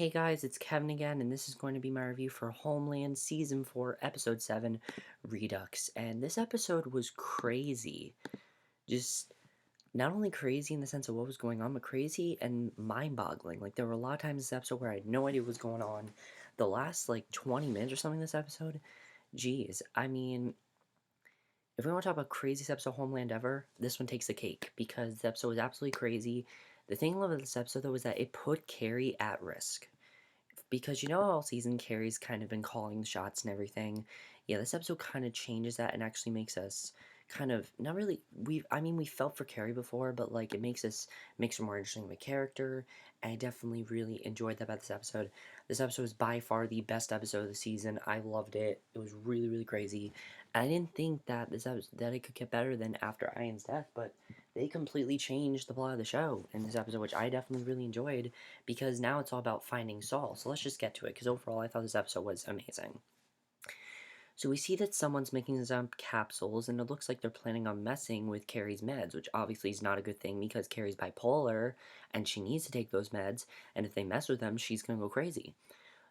Hey guys, it's Kevin again, and this is going to be my review for Homeland Season 4, Episode 7, Redux. And this episode was crazy. Just not only crazy in the sense of what was going on, but crazy and mind-boggling. Like, there were a lot of times this episode where I had no idea what was going on. The last, 20 minutes or something this episode, geez, I mean, if we want to talk about craziest episode of Homeland ever, this one takes the cake, because the episode was absolutely crazy. The thing I love about this episode, though, was that it put Carrie at risk. Because all season Carrie's kind of been calling the shots and everything. Yeah, this episode kind of changes that and actually makes us kind of not really we felt for Carrie before, but like it makes her more interesting of a character. And I definitely really enjoyed that about this episode. This episode was by far the best episode of the season. I loved it. It was really, really crazy. And I didn't think that that it could get better than after Ian's death, but they completely changed the plot of the show in this episode, which I definitely really enjoyed because now it's all about finding Saul. So let's just get to it, because overall I thought this episode was amazing. So we see that someone's making some capsules, and it looks like they're planning on messing with Carrie's meds, which obviously is not a good thing because Carrie's bipolar, and she needs to take those meds, and if they mess with them, she's gonna go crazy.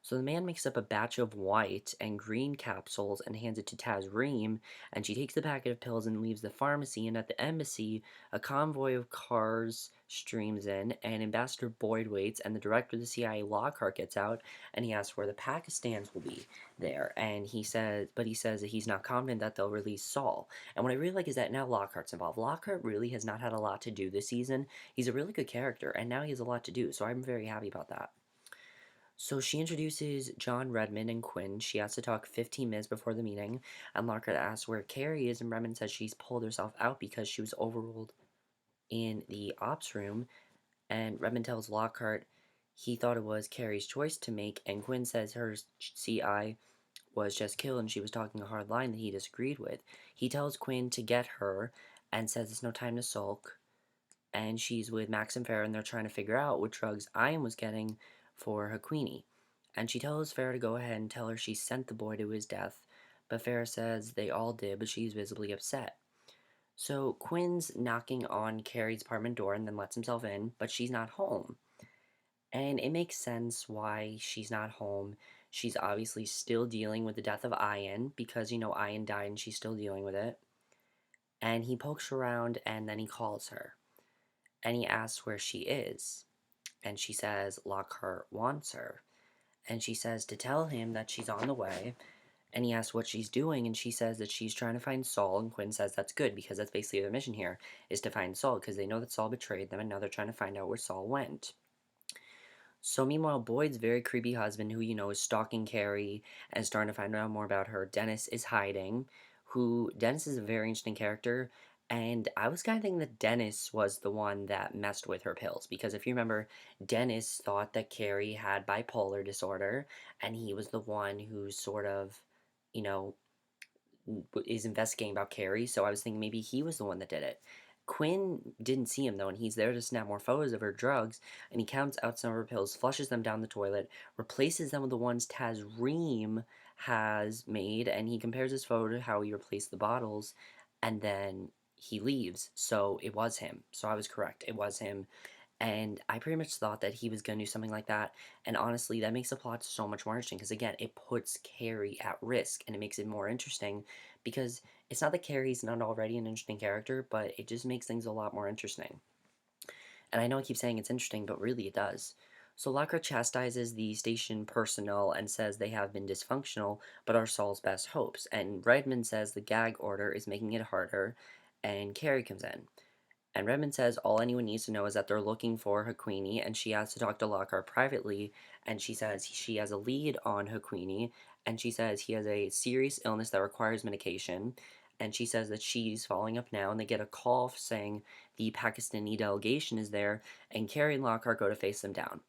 So the man makes up a batch of white and green capsules and hands it to Tasreem, and she takes the packet of pills and leaves the pharmacy. And at the embassy, a convoy of cars streams in, and Ambassador Boyd waits, and the director of the CIA, Lockhart, gets out, and he asks where the Pakistans will be there. And he says that he's not confident that they'll release Saul. And what I really like is that now Lockhart's involved. Lockhart really has not had a lot to do this season. He's a really good character, and now he has a lot to do, so I'm very happy about that. So she introduces John, Redmond, and Quinn. She has to talk 15 minutes before the meeting, and Lockhart asks where Carrie is, and Redmond says she's pulled herself out because she was overruled in the ops room, and Redmond tells Lockhart he thought it was Carrie's choice to make, and Quinn says her CI was just killed and she was talking a hard line that he disagreed with. He tells Quinn to get her and says it's no time to sulk, and she's with Max and Farah, and they're trying to figure out what drugs Ian was getting for Haqquini. And she tells Farah to go ahead and tell her she sent the boy to his death, but Farah says they all did, but she's visibly upset. So Quinn's knocking on Carrie's apartment door and then lets himself in, but she's not home. And it makes sense why she's not home. She's obviously still dealing with the death of Ian, because, Ian died and she's still dealing with it. And he pokes around and then he calls her. And he asks where she is. And she says Lockhart wants her. And she says to tell him that she's on the way. And he asks what she's doing, and she says that she's trying to find Saul. And Quinn says that's good, because that's basically their mission here, is to find Saul, because they know that Saul betrayed them, and now they're trying to find out where Saul went. So meanwhile, Boyd's very creepy husband, who, is stalking Carrie and starting to find out more about her, Dennis, is hiding. Dennis is a very interesting character, and I was kind of thinking that Dennis was the one that messed with her pills, because if you remember, Dennis thought that Carrie had bipolar disorder, and he was the one who sort of, you know, is investigating about Carrie, so I was thinking maybe he was the one that did it. Quinn didn't see him though, and he's there to snap more photos of her drugs, and he counts out some of her pills, flushes them down the toilet, replaces them with the ones Tasreem has made, and he compares his photo to how he replaced the bottles, and then he leaves. So it was him. So I was correct. It was him. And I pretty much thought that he was going to do something like that. And honestly, that makes the plot so much more interesting because, again, it puts Carrie at risk and it makes it more interesting because it's not that Carrie's not already an interesting character, but it just makes things a lot more interesting. And I know I keep saying it's interesting, but really it does. So Lockhart chastises the station personnel and says they have been dysfunctional, but are Saul's best hopes. And Redmond says the gag order is making it harder, and Carrie comes in. And Redmond says all anyone needs to know is that they're looking for Haqquini, and she has to talk to Lockhart privately, and she says she has a lead on Haqquini, and she says he has a serious illness that requires medication, and she says that she's following up now, and they get a call saying the Pakistani delegation is there, and Carrie and Lockhart go to face them down.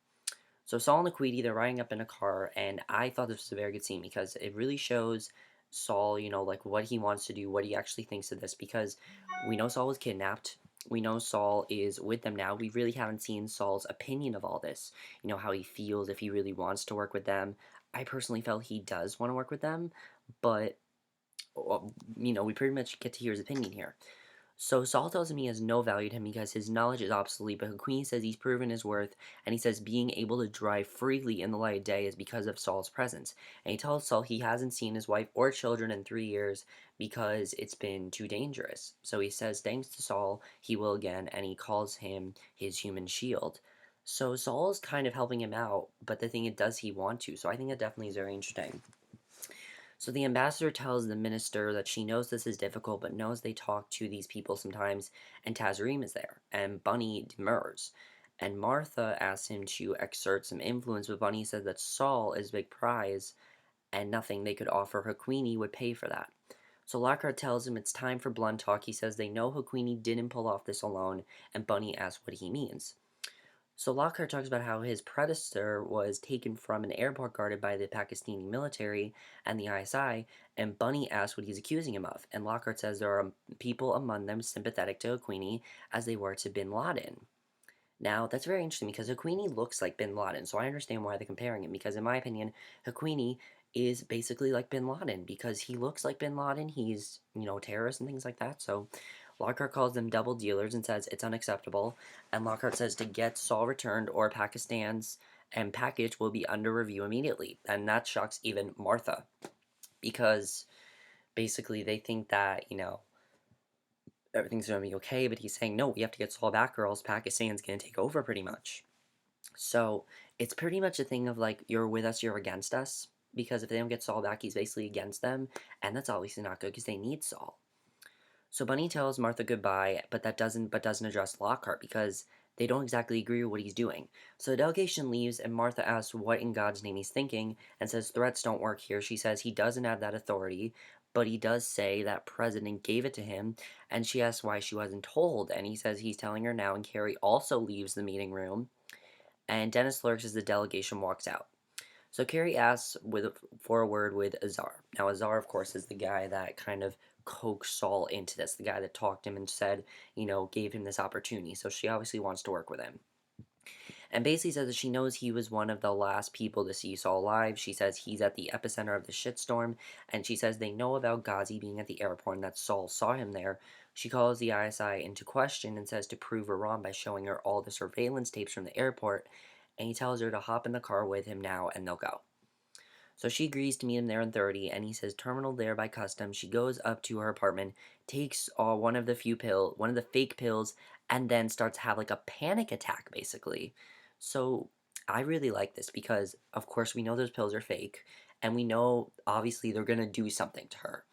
So Saul and Haqquini, they're riding up in a car, and I thought this was a very good scene because it really shows Saul, like what he wants to do, what he actually thinks of this, because we know Saul was kidnapped. We know Saul is with them now. We really haven't seen Saul's opinion of all this. How he feels, if he really wants to work with them. I personally felt he does want to work with them, but, we pretty much get to hear his opinion here. So Saul tells him he has no value to him because his knowledge is obsolete, but Haqquini says he's proven his worth, and he says being able to drive freely in the light of day is because of Saul's presence. And he tells Saul he hasn't seen his wife or children in 3 years because it's been too dangerous. So he says thanks to Saul, he will again, and he calls him his human shield. So Saul is kind of helping him out, but the thing is, does he want to? So I think that definitely is very interesting. So the ambassador tells the minister that she knows this is difficult, but knows they talk to these people sometimes, and Tasreem is there, and Bunny demurs. And Martha asks him to exert some influence, but Bunny says that Saul is a big prize, and nothing they could offer Haqquini would pay for that. So Lockhart tells him it's time for blunt talk. He says they know Haqquini didn't pull off this alone, and Bunny asks what he means. So Lockhart talks about how his predecessor was taken from an airport guarded by the Pakistani military and the ISI, and Bunny asks what he's accusing him of, and Lockhart says there are people among them sympathetic to Haqquini as they were to bin Laden. Now, that's very interesting because Haqquini looks like bin Laden, so I understand why they're comparing him, because in my opinion, Haqquini is basically like bin Laden, because he looks like bin Laden, he's, terrorist and things like that, so Lockhart calls them double dealers and says it's unacceptable, and Lockhart says to get Saul returned or Pakistan's and package will be under review immediately, and that shocks even Martha, because basically they think that, everything's going to be okay, but he's saying, no, we have to get Saul back or else Pakistan's going to take over pretty much. So it's pretty much a thing of like, you're with us, you're against us. Because if they don't get Saul back, he's basically against them. And that's obviously not good because they need Saul. So Bunny tells Martha goodbye, but doesn't address Lockhart because they don't exactly agree with what he's doing. So the delegation leaves, and Martha asks what in God's name he's thinking, and says threats don't work here. She says he doesn't have that authority, but he does say that president gave it to him, and she asks why she wasn't told, and he says he's telling her now, and Carrie also leaves the meeting room, and Dennis lurks as the delegation walks out. So Carrie asks for a word with Assar. Now Assar, of course, is the guy that kind of coaxed Saul into this, the guy that talked him and said, gave him this opportunity. So she obviously wants to work with him. And basically says that she knows he was one of the last people to see Saul alive. She says he's at the epicenter of the shitstorm, and she says they know about Ghazi being at the airport and that Saul saw him there. She calls the ISI into question and says to prove her wrong by showing her all the surveillance tapes from the airport, and he tells her to hop in the car with him now and they'll go. So she agrees to meet him there in 30, and he says terminal there by custom. She goes up to her apartment, takes one of the fake pills, and then starts to have like a panic attack basically. So I really like this because of course we know those pills are fake, and we know obviously they're gonna do something to her.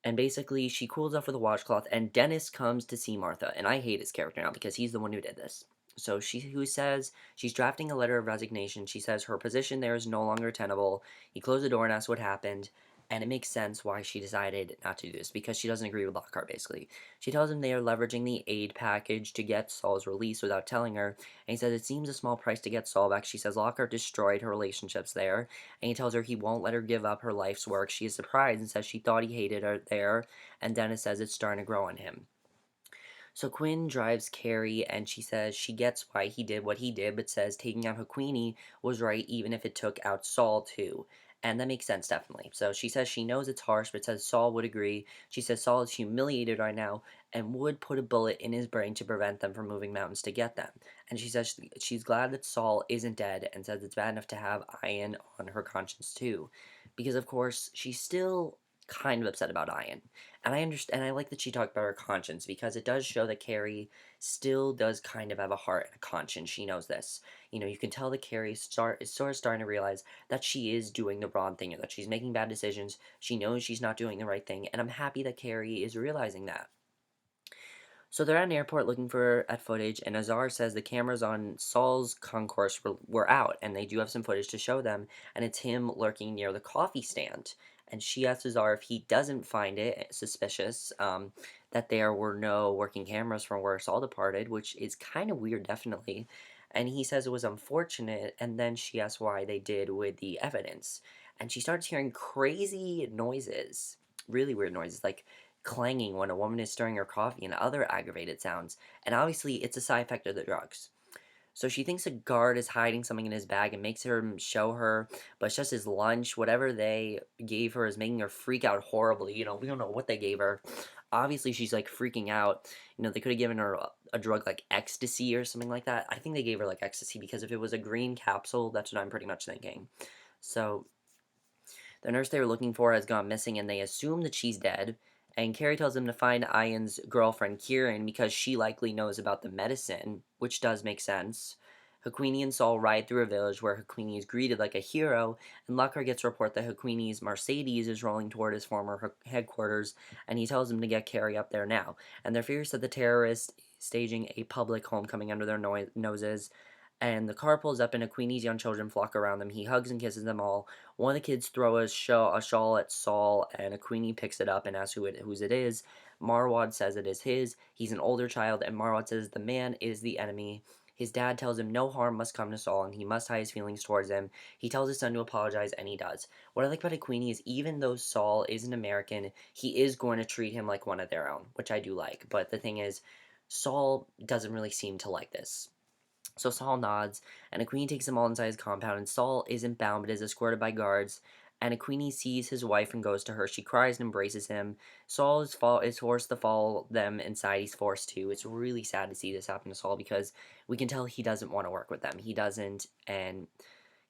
And basically she cools off with a washcloth, and Dennis comes to see Martha, and I hate his character now because he's the one who did this. So who says she's drafting a letter of resignation. She says her position there is no longer tenable. He closed the door and asked what happened, and it makes sense why she decided not to do this because she doesn't agree with Lockhart basically. She tells him they are leveraging the aid package to get Saul's release without telling her, and he says it seems a small price to get Saul back. She says Lockhart destroyed her relationships there, and he tells her he won't let her give up her life's work. She is surprised and says she thought he hated her there, and Dennis says it's starting to grow on him. So Quinn drives Carrie, and she says she gets why he did what he did, but says taking out Haqquini was right even if it took out Saul too. And that makes sense, definitely. So she says she knows it's harsh, but says Saul would agree. She says Saul is humiliated right now and would put a bullet in his brain to prevent them from moving mountains to get them. And she says she's glad that Saul isn't dead and says it's bad enough to have Ian on her conscience too. Because, of course, she's still kind of upset about Ian. And I understand, and I like that she talked about her conscience because it does show that Carrie still does kind of have a heart and a conscience. She knows this. You can tell that Carrie is sort of starting to realize that she is doing the wrong thing and that she's making bad decisions. She knows she's not doing the right thing, and I'm happy that Carrie is realizing that. So they're at an airport looking at footage, and Assar says the cameras on Saul's concourse were out, and they do have some footage to show them, and it's him lurking near the coffee stand. And she asks Assar if he doesn't find it suspicious that there were no working cameras from where Saul departed, which is kind of weird, definitely. And he says it was unfortunate, and then she asks why they did with the evidence. And she starts hearing crazy noises, really weird noises, like clanging when a woman is stirring her coffee and other aggravated sounds, and obviously it's a side effect of the drugs. So she thinks a guard is hiding something in his bag and makes him show her, but it's just his lunch. Whatever they gave her is making her freak out horribly. We don't know what they gave her. Obviously, she's like freaking out. They could have given her a drug like ecstasy or something like that. I think they gave her like ecstasy because if it was a green capsule, that's what I'm pretty much thinking. So the nurse they were looking for has gone missing and they assume that she's dead. And Carrie tells them to find Ian's girlfriend Kieran because she likely knows about the medicine, which does make sense. Haqquini and Saul ride through a village where Haqquini is greeted like a hero, and Lockhart gets a report that Haqquini's Mercedes is rolling toward his former headquarters, and he tells them to get Carrie up there now. And they're furious that the terrorists staging a public homecoming under their noses, and the car pulls up and Haqquini's young children flock around them. He hugs and kisses them all. One of the kids throws a shawl at Saul, and Haqquini picks it up and asks whose it is. Marwad says it is his. He's an older child, and Marwad says the man is the enemy. His dad tells him no harm must come to Saul, and he must hide his feelings towards him. He tells his son to apologize, and he does. What I like about Haqquini is even though Saul is an American, he is going to treat him like one of their own, which I do like. But the thing is, Saul doesn't really seem to like this. So Saul nods, and Haqquini takes them all inside his compound, and Saul isn't bound but is escorted by guards. And Haqquini sees his wife and goes to her. She cries and embraces him. Saul is forced to follow them inside. He's forced to. It's really sad to see this happen to Saul because we can tell he doesn't want to work with them. He doesn't. And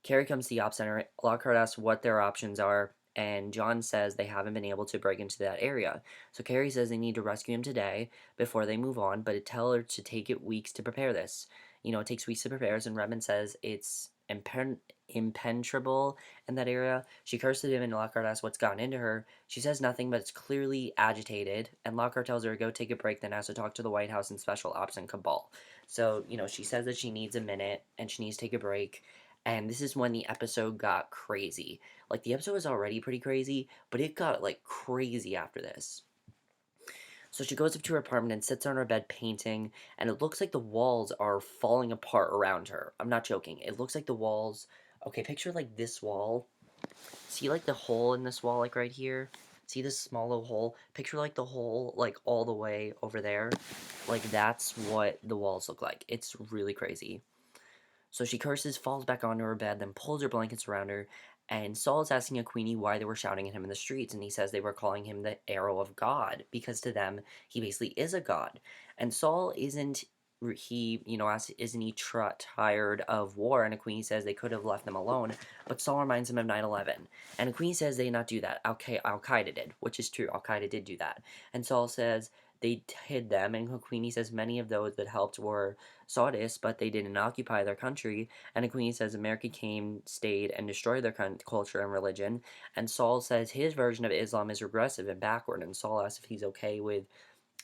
Carrie comes to the op center. Lockhart asks what their options are, and John says they haven't been able to break into that area. So Carrie says they need to rescue him today before they move on, but tell her to take it weeks to prepare this. It takes weeks to prepare, and Redmond says it's impenetrable in that area. She curses him, and Lockhart asks what's gotten into her. She says nothing, but it's clearly agitated, and Lockhart tells her to go take a break, then has to talk to the White House and Special Ops and Cabal. So, she says that she needs a minute, and she needs to take a break, and this is when the episode got crazy. Like, the episode was already pretty crazy, but it got, like, crazy after this. So she goes up to her apartment and sits on her bed painting, and it looks like the walls are falling apart around her. I'm not joking. It looks like the walls... Okay, picture, like, this wall. See, like, the hole in this wall, like, right here? See this small little hole? Picture, like, the hole, like, all the way over there. Like, that's what the walls look like. It's really crazy. So she curses, falls back onto her bed, then pulls her blankets around her, and Saul is asking Haqquini why they were shouting at him in the streets, and he says they were calling him the arrow of God, because to them, he basically is a god. And Saul isn't, isn't he tired of war? And Haqquini says they could have left them alone, but Saul reminds him of 9/11. And Haqquini says they did not do that. Al-Qaeda did, which is true. Al-Qaeda did do that. And Saul says they hid them, and Haqquini says many of those that helped were Saudists, but they didn't occupy their country. And Haqquini says America came, stayed, and destroyed their culture and religion. And Saul says his version of Islam is regressive and backward. And Saul asks if he's okay with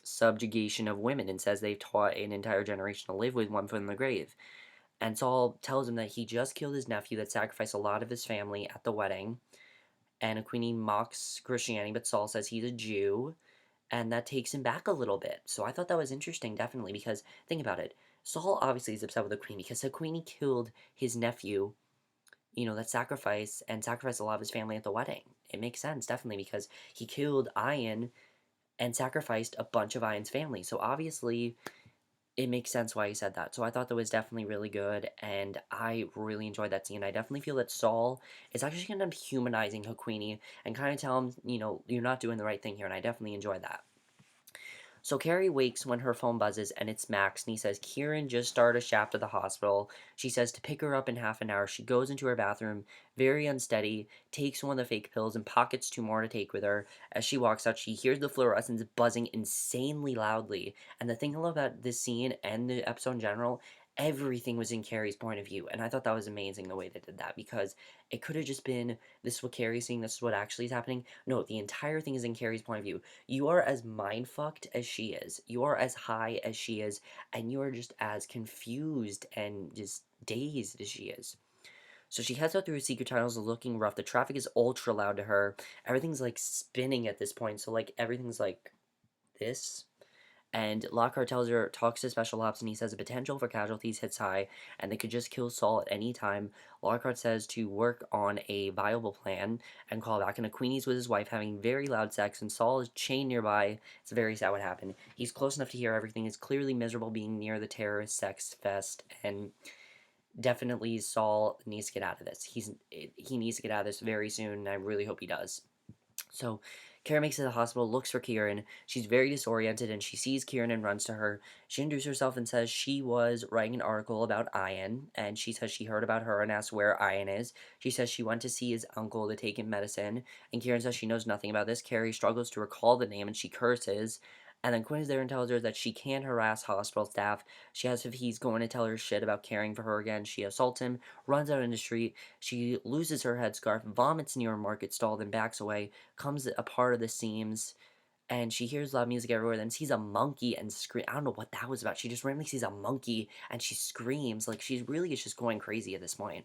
subjugation of women and says they've taught an entire generation to live with one foot in the grave. And Saul tells him that he just killed his nephew that sacrificed a lot of his family at the wedding. And Haqquini mocks Christianity, but Saul says he's a Jew, and that takes him back a little bit. So I thought that was interesting, definitely, because think about it. Saul obviously is upset with Haqquini because Haqquini killed his nephew, that sacrificed a lot of his family at the wedding. It makes sense, definitely, because he killed Ian and sacrificed a bunch of Ian's family. So obviously, it makes sense why he said that. So I thought that was definitely really good, and I really enjoyed that scene. I definitely feel that Saul is actually going to end up humanizing Haqquini and kind of tell him, you're not doing the right thing here, and I definitely enjoyed that. So Carrie wakes when her phone buzzes and it's Max, and he says Kieran just started a shaft at the hospital. She says to pick her up in half an hour. She goes into her bathroom, very unsteady, takes one of the fake pills and pockets two more to take with her. As she walks out, she hears the fluorescents buzzing insanely loudly. And the thing I love about this scene and the episode in general, everything was in Carrie's point of view. And I thought that was amazing the way they did that, because it could have just been, this is what Carrie's seeing, this is what actually is happening. No, the entire thing is in Carrie's point of view. You are as mind-fucked as she is. You are as high as she is. And you are just as confused and just dazed as she is. So she heads out through secret tunnels looking rough. The traffic is ultra loud to her. Everything's like spinning at this point. So like everything's like this. And Lockhart talks to Special Ops, and he says the potential for casualties hits high, and they could just kill Saul at any time. Lockhart says to work on a viable plan and call back. And Haqquini's with his wife having very loud sex, and Saul is chained nearby. It's very sad what happened. He's close enough to hear everything. He's clearly miserable being near the terrorist sex fest, and definitely Saul needs to get out of this. He needs to get out of this very soon, and I really hope he does. So Karen makes it to the hospital, looks for Kieran. She's very disoriented and she sees Kieran and runs to her. She introduces herself and says she was writing an article about Ian, and she says she heard about her and asked where Ian is. She says she went to see his uncle to take him medicine, and Kieran says she knows nothing about this. Carrie struggles to recall the name and she curses. And then Quinn is there and tells her that she can't harass hospital staff. She asks if he's going to tell her shit about caring for her again. She assaults him, runs out in the street. She loses her headscarf, vomits near a market stall, then backs away, comes apart of the seams, and she hears loud music everywhere, then sees a monkey and scream. I don't know what that was about. She just randomly sees a monkey and she screams. Like, she really is just going crazy at this point.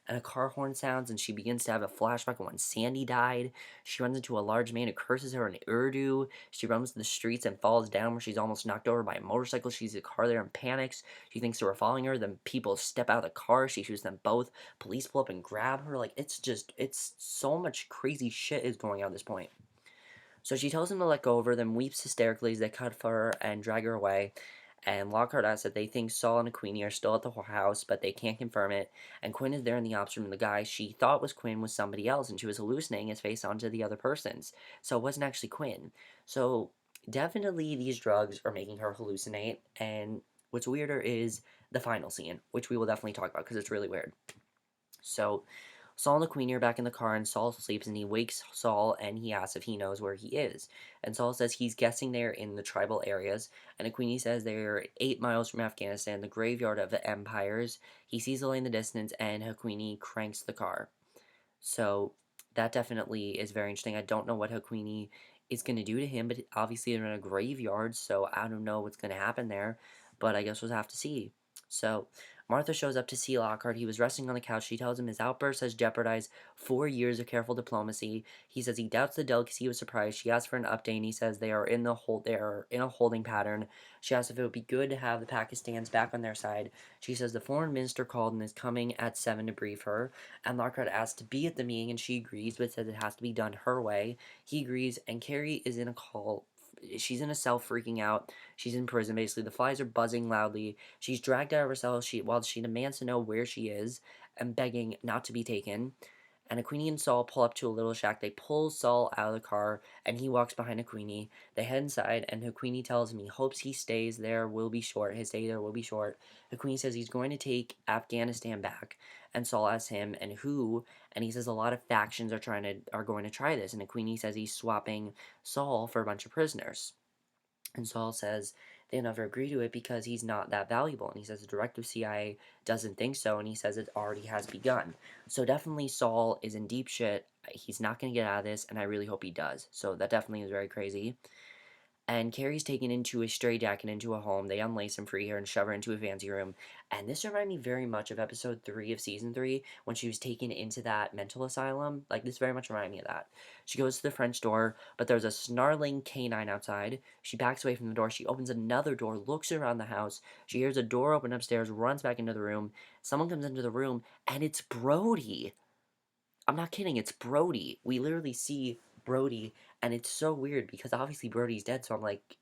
And a car horn sounds, and she begins to have a flashback of when Sandy died. She runs into a large man who curses her in Urdu. She runs to the streets and falls down where she's almost knocked over by a motorcycle. She sees a car there and panics. She thinks they were following her. Then people step out of the car. She shoots them both. Police pull up and grab her. Like, it's so much crazy shit is going on at this point. So she tells him to let go of her, then weeps hysterically as they cut for her and drag her away. And Lockhart asks that they think Saul and Haqquini are still at the house, but they can't confirm it. And Quinn is there in the ops room, and the guy she thought was Quinn was somebody else, and she was hallucinating his face onto the other person's. So it wasn't actually Quinn. So definitely these drugs are making her hallucinate. And what's weirder is the final scene, which we will definitely talk about because it's really weird. So Saul and the Queen are back in the car, and Saul sleeps, and he wakes Saul, and he asks if he knows where he is. And Saul says he's guessing they're in the tribal areas, and the Queenie says they're 8 miles from Afghanistan, the graveyard of the empires. He sees the light in the distance, and Haqquini cranks the car. So that definitely is very interesting. I don't know what Haqquini is going to do to him, but obviously they're in a graveyard, so I don't know what's going to happen there, but I guess we'll have to see. So Martha shows up to see Lockhart. He was resting on the couch. She tells him his outburst has jeopardized 4 years of careful diplomacy. He says he doubts the delicacy of surprise. She asks for an update, and he says they are in a holding pattern. She asks if it would be good to have the Pakistans back on their side. She says the foreign minister called and is coming at 7 to brief her. And Lockhart asks to be at the meeting, and she agrees, but says it has to be done her way. He agrees, and Carrie is in a call. She's in a cell freaking out. She's in prison, basically. The flies are buzzing loudly. She's dragged out of her cell while she demands to know where she is and begging not to be taken. And Haqquini and Saul pull up to a little shack. They pull Saul out of the car, and he walks behind Haqquini. They head inside, and Haqquini tells him he hopes he stays there will be short. His stay there will be short. Haqquini says he's going to take Afghanistan back, and Saul asks him, and who? And he says a lot of factions are going to try this. And Haqquini says he's swapping Saul for a bunch of prisoners. And Saul says they never agree to it because he's not that valuable. And he says the director of CIA doesn't think so, and he says it already has begun. So definitely Saul is in deep shit. He's not going to get out of this, and I really hope he does. So that definitely is very crazy. And Carrie's taken into a straitjacket into a home. They unlace and free her and shove her into a fancy room. And this reminded me very much of episode 3 of season 3 when she was taken into that mental asylum. Like, this very much reminded me of that. She goes to the French door, but there's a snarling canine outside. She backs away from the door. She opens another door, looks around the house. She hears a door open upstairs, runs back into the room. Someone comes into the room, and it's Brody. I'm not kidding, it's Brody. We literally see Brody, and it's so weird because obviously Brody's dead, so I'm like,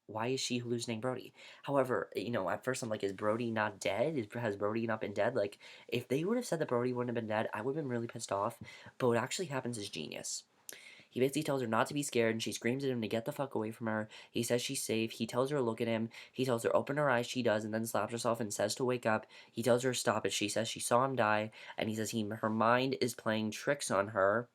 why is she hallucinating Brody? However, at first I'm like, is Brody not dead? Has Brody not been dead? Like, if they would have said that Brody wouldn't have been dead, I would have been really pissed off. But what actually happens is genius. He basically tells her not to be scared, and she screams at him to get the fuck away from her. He says she's safe. He tells her to look at him. He tells her open her eyes. She does, and then slaps herself and says to wake up. He tells her stop it. She says she saw him die, and he says her mind is playing tricks on her,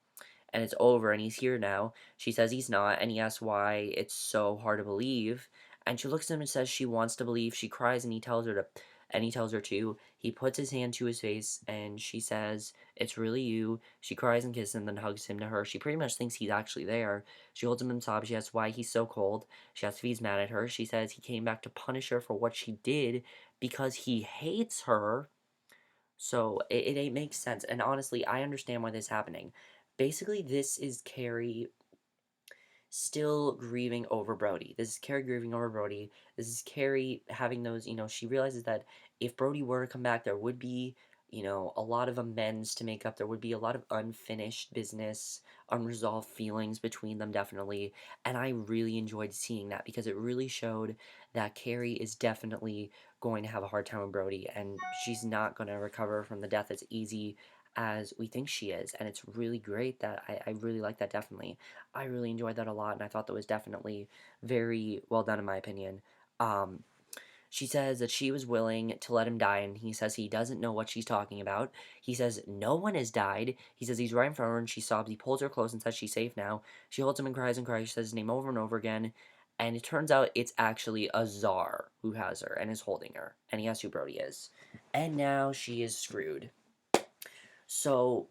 and it's over, and he's here now. She says he's not, and he asks why it's so hard to believe. And she looks at him and says she wants to believe. She cries, and he tells her to. He puts his hand to his face, and she says, "It's really you." She cries and kisses him, then hugs him to her. She pretty much thinks he's actually there. She holds him and sobs. She asks why he's so cold. She asks if he's mad at her. She says he came back to punish her for what she did because he hates her. So it makes sense. And honestly, I understand why this is happening. Basically, this is Carrie still grieving over Brody. This is Carrie grieving over Brody. This is Carrie having those, she realizes that if Brody were to come back, there would be, a lot of amends to make up. There would be a lot of unfinished business, unresolved feelings between them, definitely. And I really enjoyed seeing that because it really showed that Carrie is definitely going to have a hard time with Brody, and she's not going to recover from the death as easy as we think she is. And it's really great that I really like that, definitely. I really enjoyed that a lot, and I thought that was definitely very well done, in my opinion. Um, she says that she was willing to let him die, and he says he doesn't know what she's talking about. He says no one has died. He says he's right in front of her, and she sobs. He pulls her close and says she's safe now. She holds him and cries and cries. She says his name over and over again, and it turns out it's actually Assar who has her and is holding her, and he asks who Brody is. And now she is screwed. So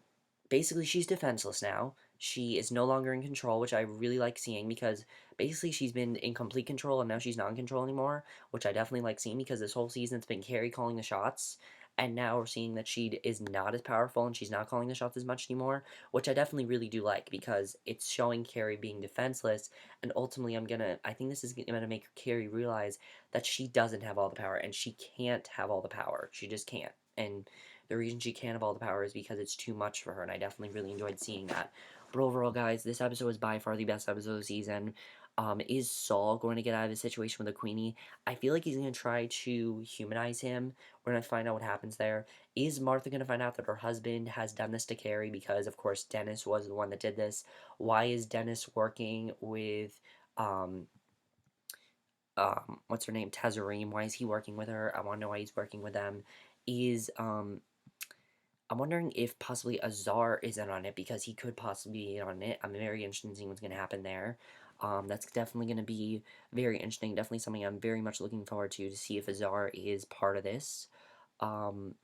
basically, she's defenseless now. She is no longer in control, which I really like seeing because basically she's been in complete control and now she's not in control anymore, which I definitely like seeing because this whole season it's been Carrie calling the shots. And now we're seeing that she is not as powerful and she's not calling the shots as much anymore, which I definitely really do like because it's showing Carrie being defenseless. And ultimately, I think this is gonna make Carrie realize that she doesn't have all the power and she can't have all the power. She just can't. And the reason she can't have all the power is because it's too much for her, and I definitely really enjoyed seeing that. But overall, guys, this episode was by far the best episode of the season. Is Saul going to get out of his situation with Haqquini? I feel like he's going to try to humanize him. We're going to find out what happens there. Is Martha going to find out that her husband has done this to Carrie? Because, of course, Dennis was the one that did this. Why is Dennis working with, what's her name? Tasreem? Why is he working with her? I want to know why he's working with them. Is, I'm wondering if possibly Assar isn't on it because he could possibly be on it. I'm very interested in seeing what's going to happen there. That's definitely going to be very interesting. Definitely something I'm very much looking forward to see if Assar is part of this. Um,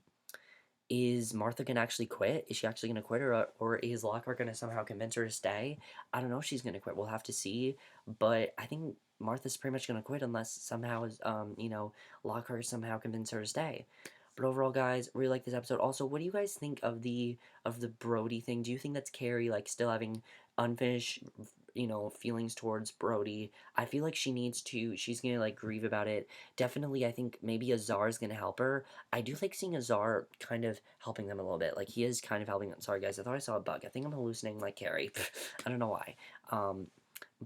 is Martha going to actually quit? Is she actually going to quit, or is Lockhart going to somehow convince her to stay? I don't know if she's going to quit. We'll have to see. But I think Martha's pretty much going to quit unless somehow, Lockhart somehow convince her to stay. But overall, guys, really like this episode. Also, what do you guys think of the Brody thing? Do you think that's Carrie like still having unfinished, feelings towards Brody? I feel like she's gonna like grieve about it. Definitely, I think maybe Assar is gonna help her. I do like seeing Assar kind of helping them a little bit. Like he is kind of helping them. Sorry, guys, I thought I saw a bug. I think I'm hallucinating like Carrie. I don't know why. Um,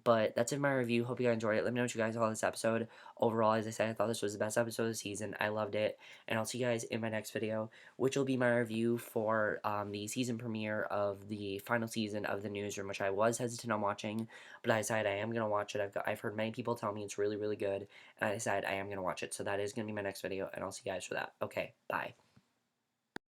but that's it for my review. Hope you guys enjoyed it. Let me know what you guys thought of this episode. Overall, as I said, I thought this was the best episode of the season. I loved it. And I'll see you guys in my next video, which will be my review for the season premiere of the final season of The Newsroom, which I was hesitant on watching, but I decided I am going to watch it. I've heard many people tell me it's really, really good, and I decided I am going to watch it. So that is going to be my next video, and I'll see you guys for that. Okay, bye.